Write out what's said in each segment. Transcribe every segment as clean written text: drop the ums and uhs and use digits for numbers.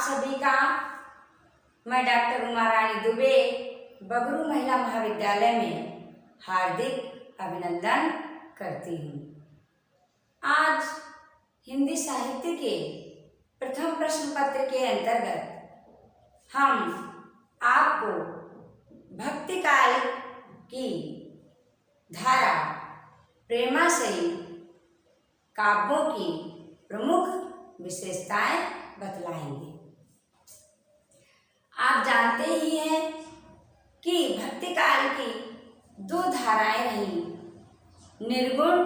सभी का मैं डॉक्टर उमा रानी दुबे बगरू महिला महाविद्यालय में हार्दिक अभिनंदन करती हूँ। आज हिंदी साहित्य के प्रथम प्रश्न पत्र के अंतर्गत हम आपको भक्ति काल की धारा प्रेमाश्रयी काव्यों की प्रमुख विशेषताएं बतलाएंगे। आप जानते ही हैं कि भक्ति काल की दो धाराएं रहीं, निर्गुण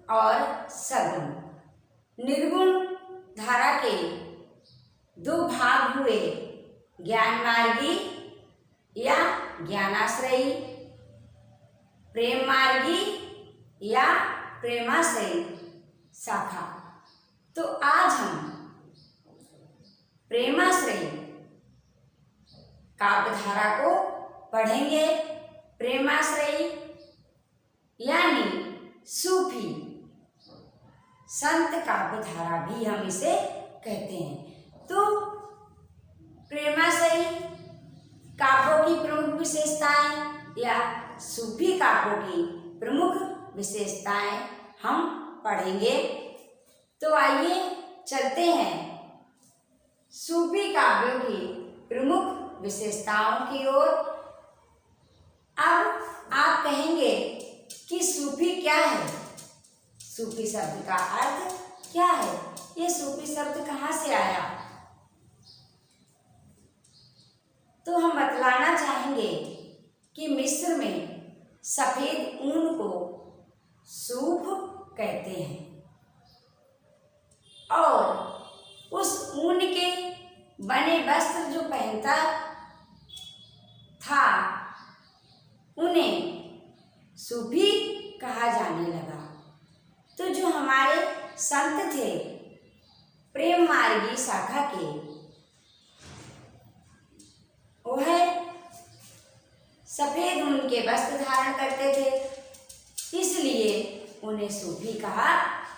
और सगुण। निर्गुण धारा के दो भाग हुए, ज्ञान मार्गी या ज्ञानाश्रयी, प्रेम मार्गी या प्रेमाश्रयी शाखा। तो आज हम प्रेमाश्रयी काव्यधारा को पढ़ेंगे। प्रेमाश्रयी यानी सूफी संत काव्यधारा भी हम इसे कहते हैं। तो प्रेमाश्रयी काव्यों की प्रमुख विशेषताएं या सूफी काव्यों की प्रमुख विशेषताएं हम पढ़ेंगे। तो आइए चलते हैं सूफी काव्यों की प्रमुख विशेषताओं की ओर। अब आप कहेंगे कि सूफी क्या है? सूफी शब्द का अर्थ क्या है? ये सूफी शब्द कहाँ से आया? तो हम बतलाना चाहेंगे कि मिस्र में सफेद ऊन को सूफ कहते हैं और उस ऊन के बने वस्त्र जो पहनता था उन्हें सूफी कहा जाने लगा। तो जो हमारे संत थे प्रेम मार्गी शाखा के, वह सफेद ऊन के वस्त्र धारण करते थे, इसलिए उन्हें सूफी कहा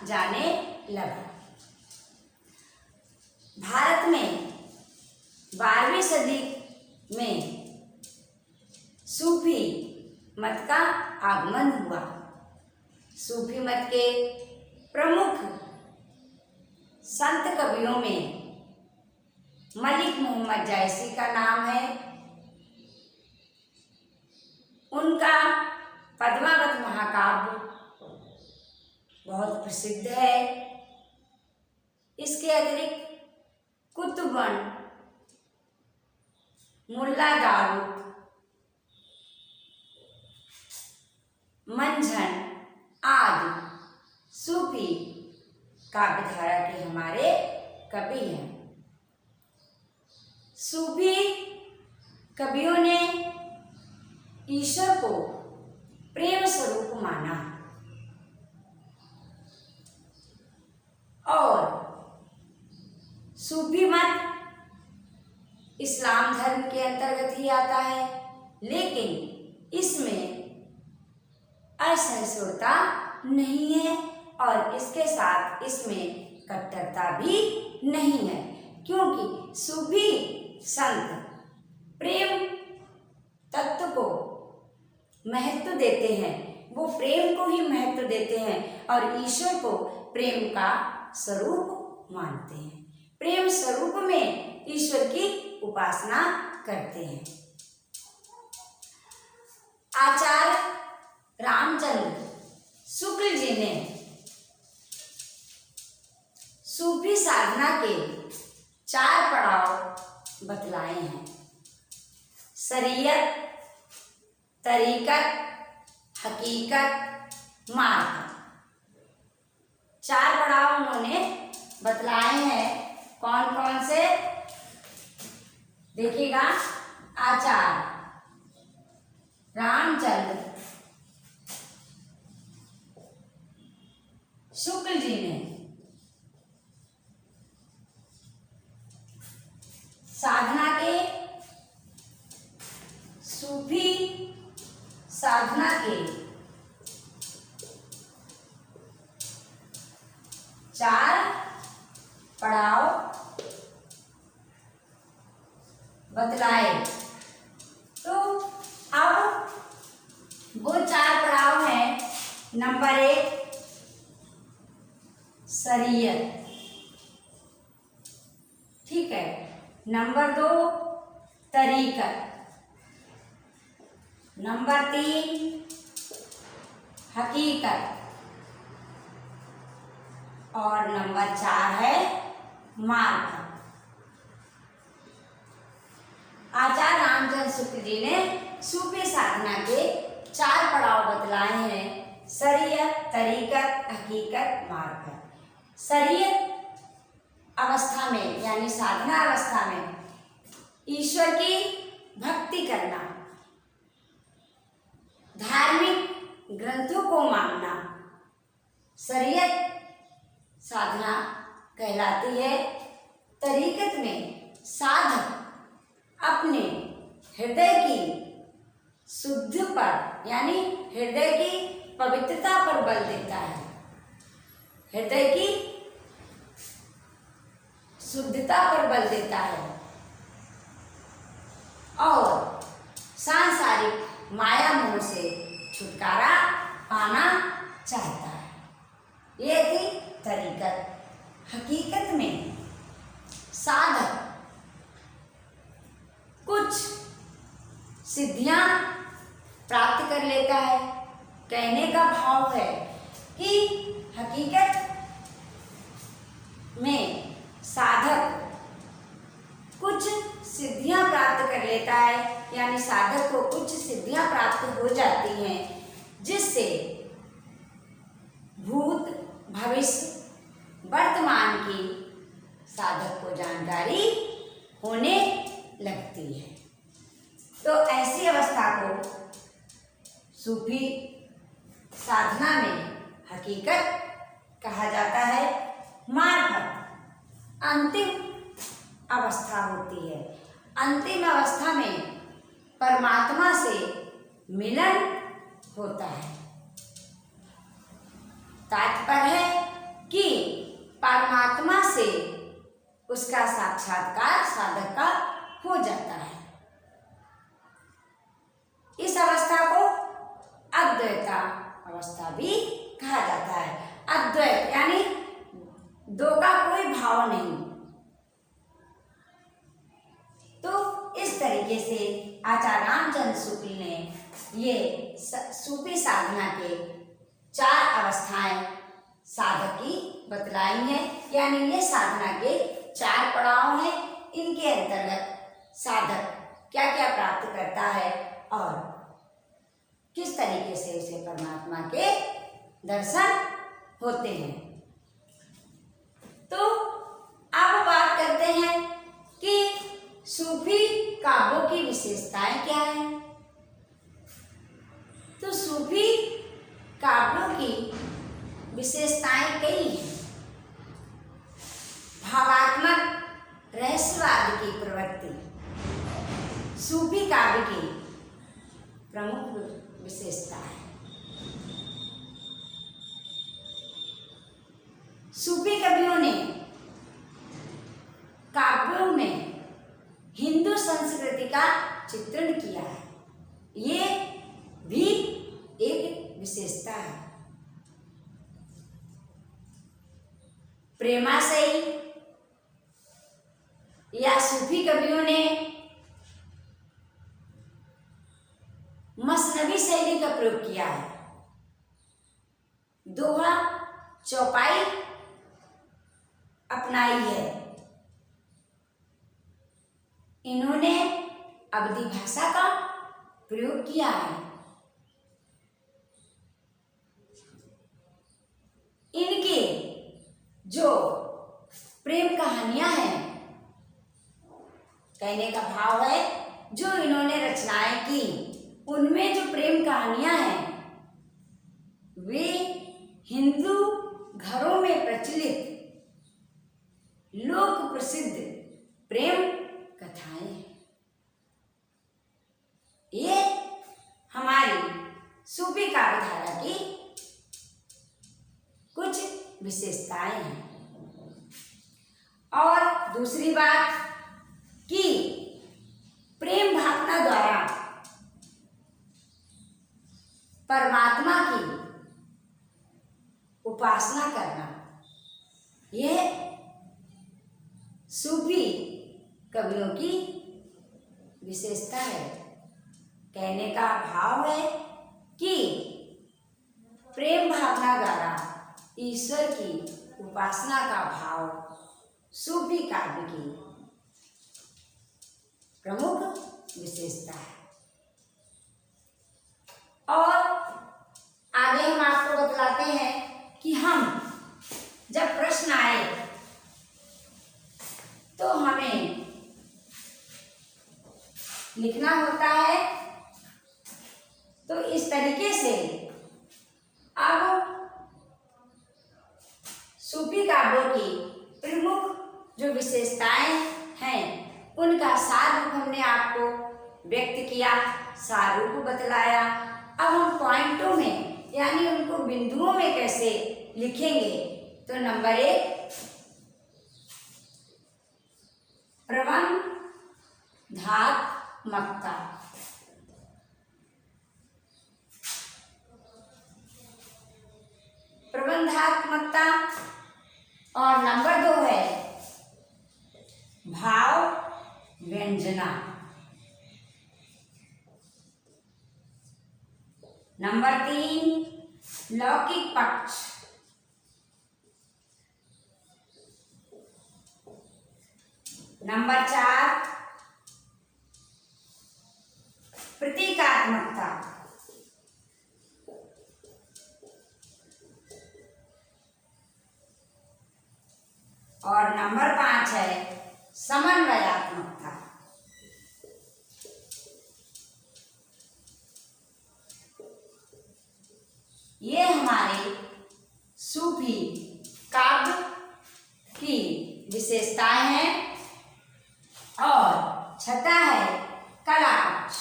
जाने लगा। भारत में 12वीं सदी में सूफी मत का आगमन हुआ। सूफी मत के प्रमुख संत कवियों में मलिक मोहम्मद जायसी का नाम है। उनका पद्मावत महाकाव्य बहुत प्रसिद्ध है। इसके अतिरिक्त कुतुबन, मुल्ला दाऊद, मंझन आदि सूफी काव्यधारा के हमारे कवि हैं। सूफी कवियों ने ईश्वर को प्रेम स्वरूप माना और सूफी मत इस्लाम धर्म के अंतर्गत ही आता है, लेकिन इसमें असहिष्णुता नहीं है और इसके साथ इसमें कट्टरता भी नहीं है, क्योंकि सूफी संत प्रेम तत्व को महत्व देते हैं। वो प्रेम को ही महत्व देते हैं और ईश्वर को प्रेम का स्वरूप मानते हैं। प्रेम स्वरूप में ईश्वर की उपासना करते हैं। आचार्य रामचंद्र शुक्ल जी ने सूफी साधना के 4 पड़ाव बतलाए हैं। शरीयत, तरीकत, हकीकत, मार्ग। 4 पड़ाव उन्होंने बतलाए हैं। कौन कौन से? देखिएगा, आचार्य रामचंद्र शुक्ल जी ने साधना के, सूफी साधना के 4 पड़ाव बतलाए। तो अब वो 4 पड़ाव हैं। नंबर 1 शरीयत, ठीक है। नंबर 2 तरीकत, नंबर 3 हकीकत और नंबर 4 है मार्फत। आचार्य रामचंद्र शुक्ल जी ने सूफी साधना के 4 पड़ाव बतलाए हैं, शरीयत, तरीकत, हकीकत, मार्फत। शरीयत अवस्था में यानी साधना अवस्था में ईश्वर की भक्ति करना, धार्मिक ग्रंथों को मानना शरीयत साधना कहलाती है। तरीकत में साधक अपने हृदय की शुद्ध पर यानी हृदय की पवित्रता पर बल देता है, हृदय की शुद्धता पर बल देता है और सांसारिक माया मोह से छुटकारा पाना चाहता है। ये थी तरीकत। हकीकत में साधक कुछ सिद्धियां प्राप्त कर लेता है। कहने का भाव है कि हकीकत में साधक कुछ सिद्धियां प्राप्त कर लेता है, यानी साधक को कुछ सिद्धियां प्राप्त हो जाती हैं, जिससे भूत, भविष्य, वर्तमान की साधक को जानकारी होने लगती है। तो ऐसी अवस्था को सूफी साधना में हकीकत कहा जाता है। मार्फत अंतिम अवस्था होती है। अंतिम अवस्था में परमात्मा से मिलन होता है। तात्पर्य है कि परमात्मा से उसका साक्षात्कार साधक का हो जाता है। इस अवस्था को अद्वैता अवस्था भी कहा जाता है। अद्वैत यानी दो का कोई भाव नहीं। तो इस तरीके से आचार्य रामचंद्र शुक्ल ने ये सूफी साधना के 4 अवस्थाएं साधक की बतलाई हैं, यानी ये साधना के 4 पड़ाव हैं। इनके अंतर्गत साधक क्या क्या प्राप्त करता है और किस तरीके से उसे परमात्मा के दर्शन होते हैं। तो अब बात करते हैं कि सूफी काव्यों की विशेषताएं क्या हैं। तो सूफी काव्यों की विशेषताएं कई हैं। भावात्मक रहस्यवाद की प्रवृत्ति सूफी काव्य की प्रमुख विशेषता है। सूफी कवियों ने काव्यों में हिंदू संस्कृति का चित्रण किया है। ये भी एक विशेषता है। प्रेमाशयी या सूफी कवियों ने मसनवी शैली का प्रयोग किया है। दोहा चौपाई अपनाई है। इन्होंने अवधी भाषा का प्रयोग किया है। इनके जो प्रेम कहानियां हैं, कहने का भाव है जो इन्होंने रचनाएं की, उनमें जो प्रेम कहानियां हैं वे हिंदू घरों में प्रचलित लोक प्रसिद्ध प्रेम कथाएं हैं। ये हमारी सूफी काव्यधारा की कुछ विशेषताएं हैं। और दूसरी बात कि प्रेम भावना द्वारा परमात्मा की उपासना करना, यह सूफी कवियों की विशेषता है। कहने का भाव है कि प्रेम भावना द्वारा ईश्वर की उपासना का भाव सूफी काव्य की प्रमुख विशेषता है। और आगे हम आपको बतलाते हैं कि हम जब प्रश्न आए तो हमें लिखना होता है। तो इस तरीके से अब सूफी काव्यों की प्रमुख जो विशेषताएं हैं उनका सार रूप हमने आपको व्यक्त किया, सार रूप बतलाया। अब हम पॉइंटों में यानी उनको बिंदुओं में कैसे लिखेंगे। तो नंबर 1, प्रबंधात्मकता। प्रबंधात्मकता। और नंबर 2 है भाव व्यंजना। नंबर 3 लौकिक पक्ष। नंबर 4 प्रतीकात्मकता। और नंबर 5 है समन्वयात्मकता। ये हमारे सूफी काव्य की विशेषताएं हैं। और छठा है कला पक्ष।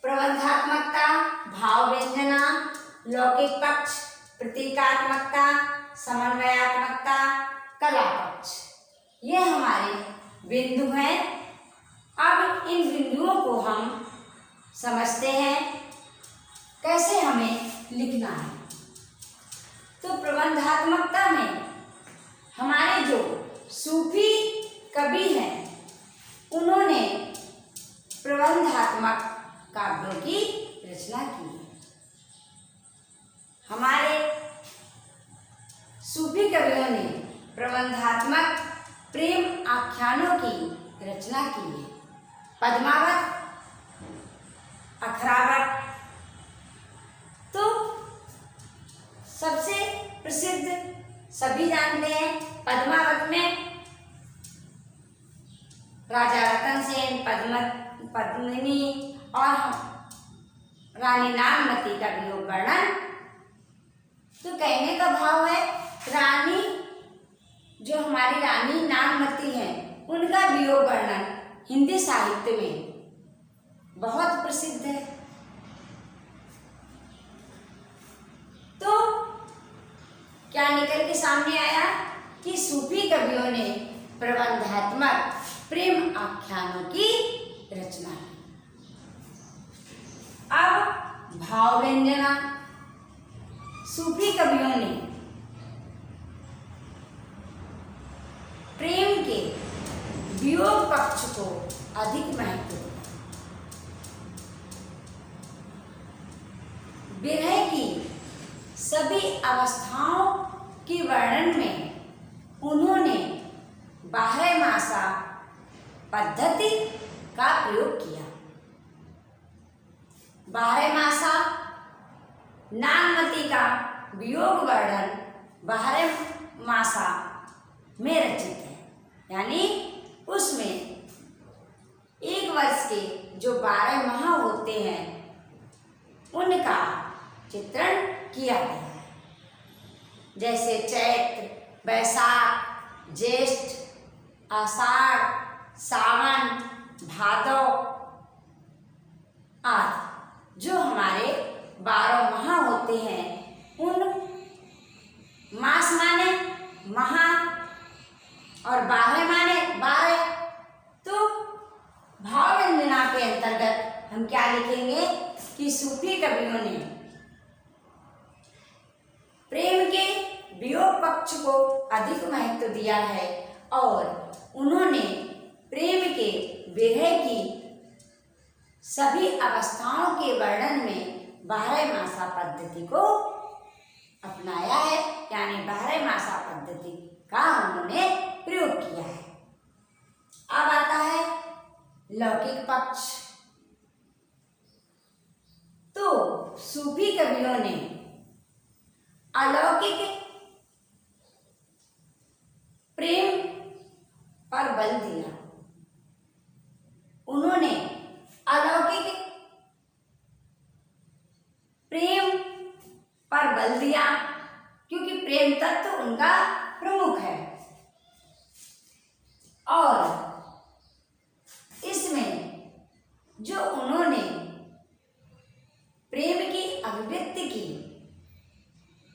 प्रबंधात्मकता, भाव व्यंजना, लौकिक पक्ष, प्रतीकात्मकता, समन्वयात्मकता, कला पक्ष, ये हमारे बिंदु हैं। अब इन बिंदुओं को हम समझते हैं कैसे हमें लिखना है। तो प्रबंधात्मकता में हमारे जो सूफी कवि हैं उन्होंने प्रबंधात्मक काव्यों की रचना की है। हमारे सूफी कवियों ने प्रबंधात्मक प्रेम आख्यानों की रचना की है। पद्मावत, अखरावत। तो सबसे प्रसिद्ध सभी जानते हैं, पद्मावत में राजा रतन सेन, पद्मिनी और रानी नागमती का वियोग वर्णन। तो कहने का भाव है रानी, जो हमारी रानी नागमती हैं, उनका वियोग वर्णन हिंदी साहित्य में बहुत प्रसिद्ध है। तो क्या निकल के सामने आया कि सूफी कवियों ने प्रबंधात्मक प्रेम आख्यानों की रचना की। अब भाव व्यंजना। सूफी कवियों ने प्रेम के वियोग पक्ष को अधिक महत्व दिया। विरह की सभी अवस्थाओं के वर्णन में उन्होंने बारहमासा पद्धति का प्रयोग किया। बारहमासा नागमती का वियोग वर्णन बारहमासा में रचित है, यानी उसमें एक वर्ष के जो 12 माह होते हैं उनका चित्रण किया गया है। जैसे चैत्र, बैसाख, ज्येष्ठ, आषाढ़, सावन, भादव आदि जो हमारे 12 माह होते हैं, उन मास माने माह और कि सूफी कवियों ने प्रेम के वियोग पक्ष को अधिक महत्व दिया है और उन्होंने प्रेम के विरह की सभी अवस्थाओं के वर्णन में बारहमासा पद्धति को अपनाया है, यानी बारहमासा पद्धति का उन्होंने प्रयोग किया है। अब आता है लौकिक पक्ष। तो सूफी कवियों ने अलौकिक प्रेम पर बल दिया। उन्होंने अलौकिक प्रेम पर बल दिया क्योंकि प्रेम तत्व उनका प्रमुख है और इसमें जो उन्होंने प्रेम की अभिव्यक्ति की,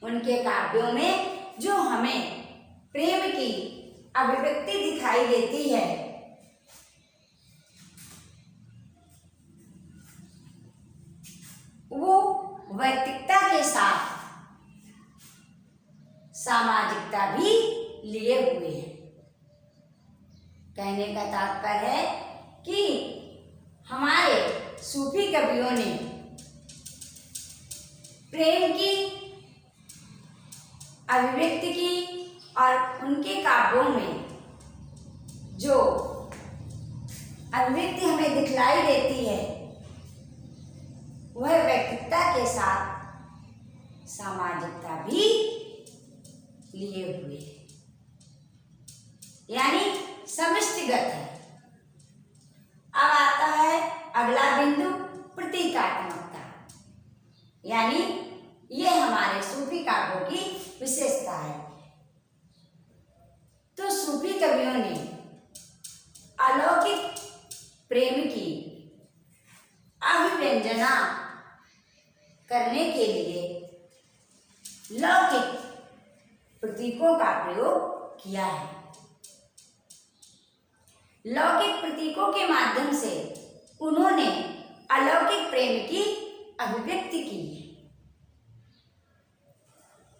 उनके काव्यों में जो हमें प्रेम की अभिव्यक्ति दिखाई देती है वो वैयक्तिकता के साथ सामाजिकता भी लिए हुए हैं। कहने का तात्पर्य है कि हमारे सूफी कवियों ने प्रेम की अभिव्यक्ति की और उनके काव्यों में जो अभिव्यक्ति हमें दिखलाई देती है वह व्यक्तित्व के साथ सामाजिकता भी लिए हुए है, यानी समष्टिगत है। अब आता है अगला बिंदु प्रतीकात्मकता, यानी ये हमारे सूफी काव्यों की विशेषता है। तो सूफी कवियों ने अलौकिक प्रेम की अभिव्यंजना करने के लिए लौकिक प्रतीकों का प्रयोग किया है। लौकिक प्रतीकों के माध्यम से उन्होंने अलौकिक प्रेम की अभिव्यक्ति की है।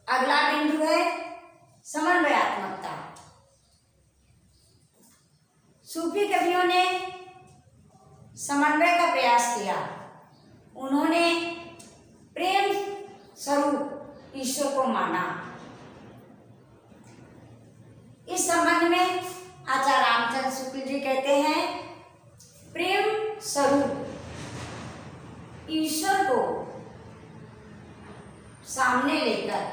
अगला बिंदु है समन्वयात्मकता। सूफी कवियों ने समन्वय का प्रयास किया। उन्होंने प्रेम स्वरूप ईश्वर को माना। इस संबंध में आचार्य रामचंद्र शुक्ल जी कहते हैं, प्रेम स्वरूप ईश्वर को सामने लेकर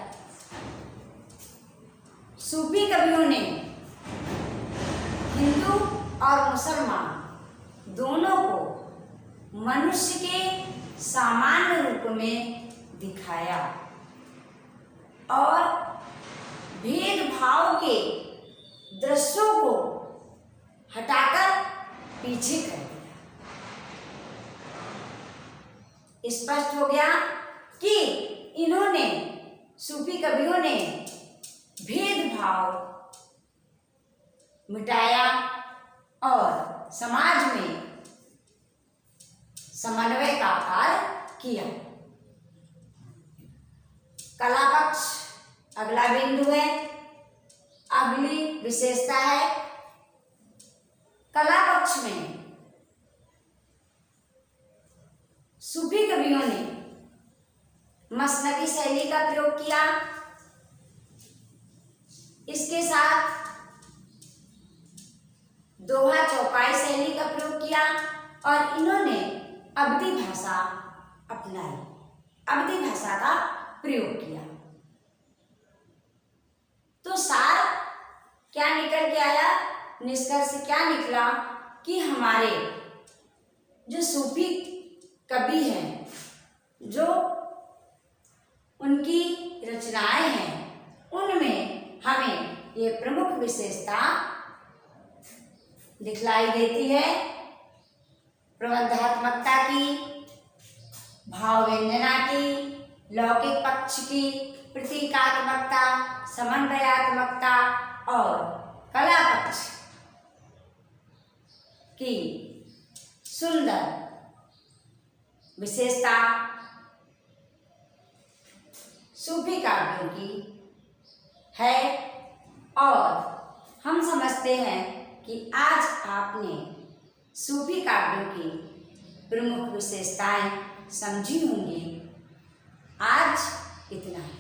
सूफी कवियों ने हिंदू और मुसलमान दोनों को मनुष्य के सामान्य रूप में दिखाया और भेदभाव के दृश्यों को हटाकर पीछे कर दिया। स्पष्ट हो गया कि इन्होंने सूफी कवियों ने भेदभाव मिटाया और समाज में समन्वय का कार्य किया। कला पक्ष अगला बिंदु है, अगली विशेषता है। कला पक्ष में सूफी कवियों ने मसनवी शैली का प्रयोग किया। इसके साथ दोहा चौपाई शैली का प्रयोग किया और इन्होंने अवधी भाषा अपनाई, अवधी भाषा का प्रयोग किया। तो सार क्या निकल के आया, निष्कर्ष क्या निकला कि हमारे जो सूफी कवि हैं, जो उनकी रचनाएं हैं, उनमें हमें ये प्रमुख विशेषता दिखलाई देती है। प्रबंधात्मकता की, भाव व्यंजना की, लौकिक पक्ष की, प्रतीकात्मकता, समन्वयात्मकता और कला पक्ष की सुंदर विशेषता सूफी काव्यों की है और हम समझते हैं कि आज आपने सूफी काव्यों की प्रमुख विशेषताएं समझी होंगी। आज इतना ही।